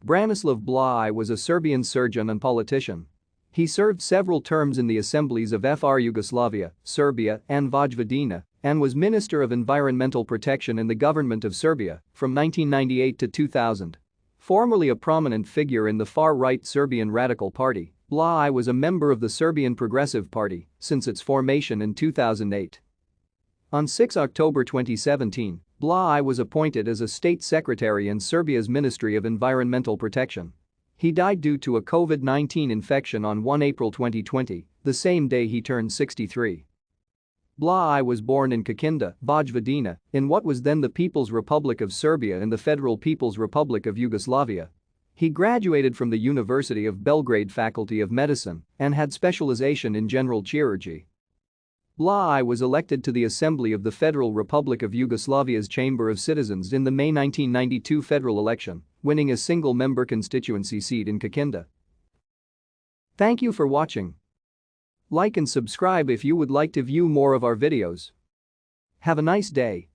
Branislav Blažić was a Serbian surgeon and politician. He served several terms in the assemblies of FR Yugoslavia, Serbia, and Vojvodina, and was Minister of Environmental Protection in the Government of Serbia from 1998 to 2000. Formerly a prominent figure in the far-right Serbian Radical Party, Blažić was a member of the Serbian Progressive Party since its formation in 2008. On 6 October 2017, Blažić was appointed as a state secretary in Serbia's Ministry of Environmental Protection. He died due to a COVID-19 infection on 1 April 2020, the same day he turned 63. Blažić was born in Kikinda, Vojvodina, in what was then the People's Republic of Serbia and the Federal People's Republic of Yugoslavia. He graduated from the University of Belgrade Faculty of Medicine and had specialization in general chirurgy. Blažić was elected to the Assembly of the Federal Republic of Yugoslavia's Chamber of Citizens in the May 1992 federal election, winning a single-member constituency seat in Kikinda. Thank you for watching. Like and subscribe if you would like to view more of our videos. Have a nice day.